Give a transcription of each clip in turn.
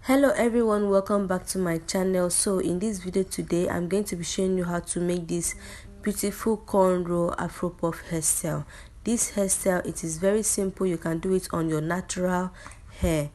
Hello everyone, welcome back to my channel. So in this video today I'm going to be showing you how to make this beautiful cornrow afro puff hairstyle. This hairstyle, it is very simple. You can do it on your natural hair.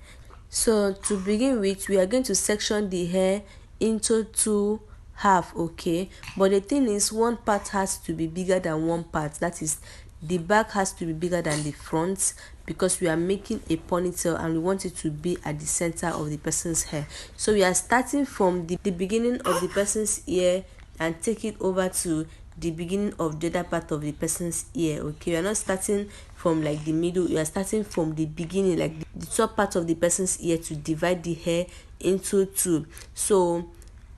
So to begin with, we are going to section the hair into two half, okay, but the thing is, one part has to be bigger than one part. That is, the back has to be bigger than the front, because we are making a ponytail and we want it to be at the center of the person's hair. So we are starting from the beginning of the person's ear and take it over to the beginning of the other part of the person's ear, okay. We are not starting from like the middle, we are starting from the beginning, like the top part of the person's ear, to divide the hair into two. So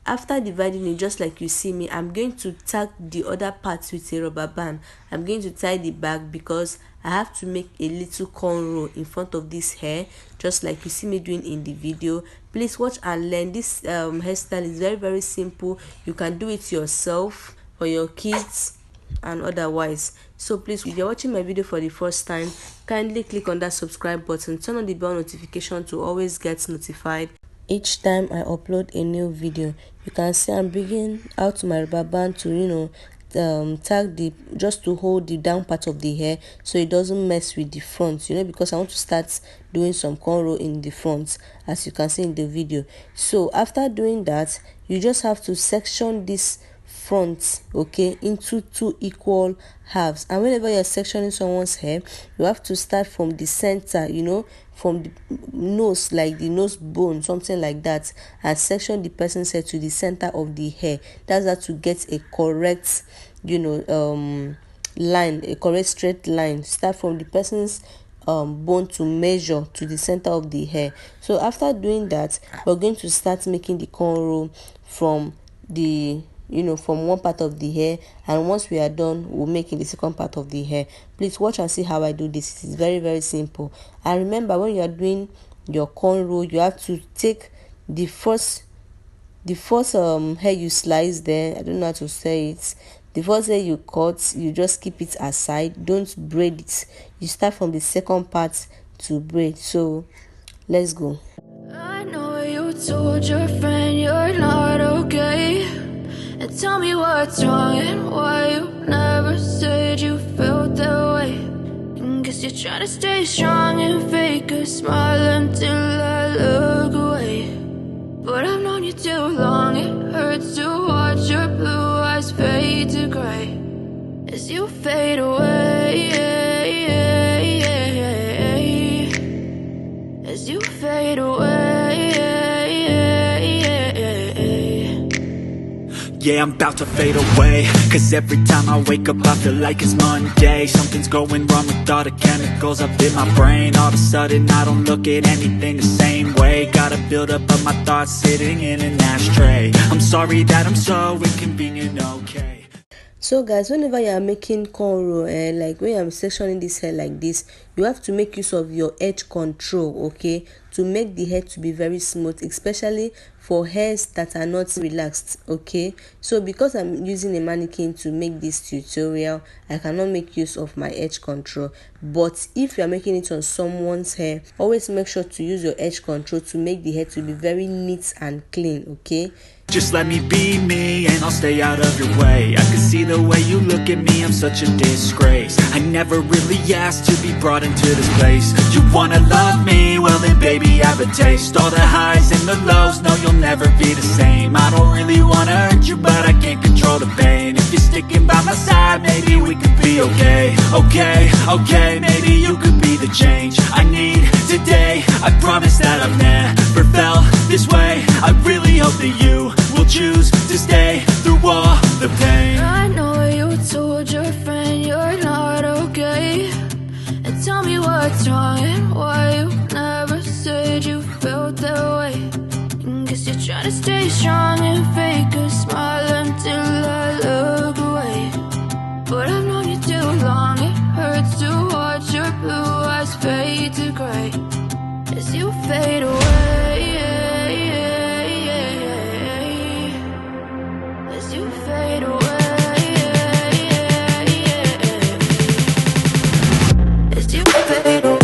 after dividing it, just like you see me, I'm going to tag the other parts with a rubber band. I'm going to tie the back because I have to make a little cornrow in front of this hair, just like you see me doing in the video. Please watch and learn. This hairstyle is very simple. You can do it yourself for your kids and otherwise. So please, if you're watching my video for the first time, kindly click on that subscribe button, turn on the bell notification to always get notified each time I upload a new video. You can see I'm bringing out my rubber band to tag the, just to hold the down part of the hair so it doesn't mess with the front, because I want to start doing some cornrow in the front, as you can see in the video. So after doing that, you just have to section this front, okay, into two equal halves. And whenever you're sectioning someone's hair, you have to start from the center, from the nose, like the nose bone, something like that, and section the person's hair to the center of the hair. That's how to get a correct line, a correct straight line. Start from the person's bone to measure to the center of the hair. So after doing that, we're going to start making the cornrow from the from one part of the hair, and once we are done, we'll make in the second part of the hair. Please watch and see how I do this. It is very simple. And remember, when you are doing your cornrow, you have to take the first hair you slice there. I don't know how to say it. The first hair you cut, you just keep it aside. Don't braid it. You start from the second part to braid. So let's go. I know you told your friend you're not okay, and tell me what's wrong and why you never said you felt that way. And guess you're trying to stay strong and fake a smile until I look away. But I've known you too long, it hurts to watch your blue eyes fade to gray as you fade away, as you fade away. Yeah, I'm about to fade away, cause every time I wake up I feel like it's Monday. Something's going wrong with all the chemicals up in my brain. All of a sudden I don't look at anything the same way. Gotta build up of my thoughts sitting in an ashtray. I'm sorry that I'm so inconvenient, okay. So guys, whenever you are making cornrow, like when I'm sectioning this hair like this, you have to make use of your edge control, okay, to make the hair to be very smooth, especially for hairs that are not relaxed, okay. So because I'm using a mannequin to make this tutorial, I cannot make use of my edge control. But if you are making it on someone's hair, always make sure to use your edge control to make the hair to be very neat and clean, okay. Just let me be me and I'll stay out of your way. I can see the way you look at me, I'm such a disgrace. I never really asked to be brought into this place. You wanna love me? Well then baby, have a taste. All the highs and the lows, no you'll never be the same. I don't really wanna hurt you, but I can't control the pain. If you're sticking by my side, maybe we could be okay. Okay, maybe you could be the change I need today. I promise that I've never felt this way. I really hope that you will choose to stay through all the pain. I know you told your friend you're not okay, and tell me what's wrong and why you never said you felt that way. And guess you're trying to stay strong and fake a smile until I look away. But I've known you too long, it hurts to watch your blue eyes fade to gray as you fade away, as you fade away, as you fade away.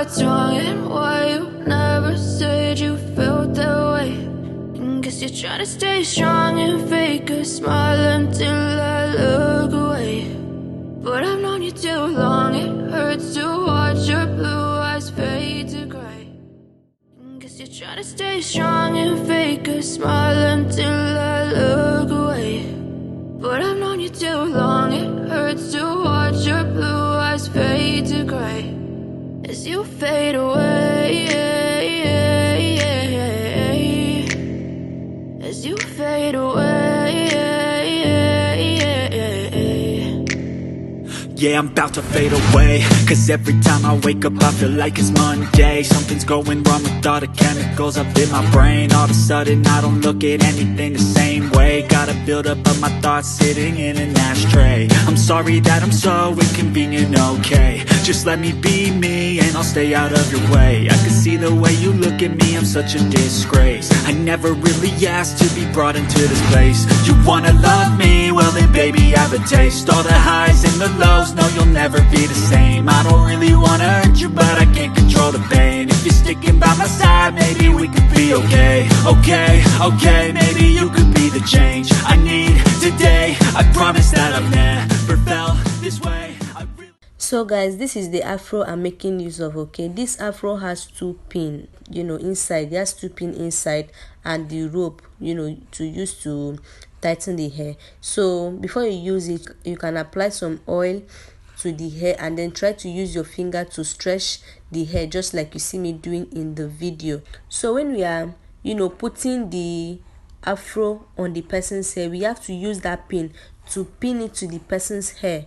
what's wrong and why you never said you felt that way. And guess you're trying to stay strong and fake a smile until I look away. But I've known you too long, it hurts to watch your blue eyes fade to gray. And guess you're trying to stay strong and fake a smile until I look away. But I've known you too long, it hurts to watch your blue eyes fade to gray as you fade away, as you fade away. Yeah, I'm about to fade away, cause every time I wake up I feel like it's Monday. Something's going wrong with all the chemicals up in my brain. All of a sudden I don't look at anything the same way. Got a buildup of my thoughts sitting in an ashtray. I'm sorry that I'm so inconvenient, okay. Just let me be me and I'll stay out of your way. I can see the way you look at me, I'm such a disgrace. I never really asked to be brought into this place. You wanna love me? Well then baby have a taste. All the highs and the lows, no, you'll never be the same. I don't really wanna hurt you, but I can't control the pain. If you're sticking by my side, maybe we could be okay. Okay, maybe you could be the change I need today. I promise that I've never felt this way. So guys, this is the afro I'm making use of. Okay, this afro has two pin, inside. It has two pin inside, and the rope, to use to tighten the hair. So before you use it, you can apply some oil to the hair and then try to use your finger to stretch the hair, just like you see me doing in the video. So when we are putting the afro on the person's hair, we have to use that pin to pin it to the person's hair,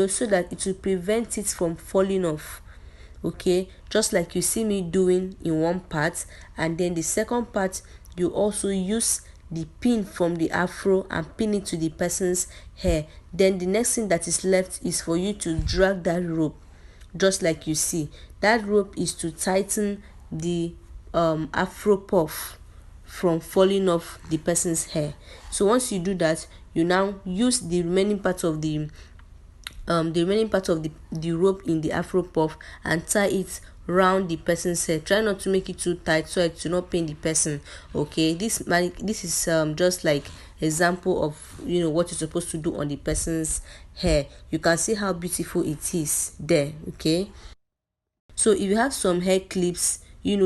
so that it will prevent it from falling off. Okay, just like you see me doing in one part, and then the second part you also use the pin from the afro and pin it to the person's hair. Then the next thing that is left is for you to drag that rope, just like you see. That rope is to tighten the afro puff from falling off the person's hair. So once you do that, you now use the remaining part of the rope in the afro puff and tie it round the person's hair. Try not to make it too tight so it will not pain the person. Okay, this is just like example of what you're supposed to do on the person's hair. You can see how beautiful it is there. Okay, so if you have some hair clips,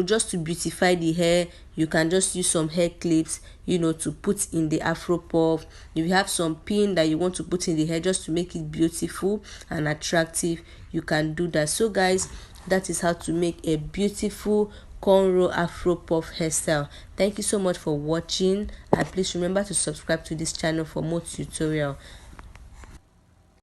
just to beautify the hair, you can just use some hair clips, to put in the afro puff. If you have some pin that you want to put in the hair just to make it beautiful and attractive, you can do that. So guys, that is how to make a beautiful conrow afro puff hairstyle. Thank you so much for watching, and please remember to subscribe to this channel for more tutorial.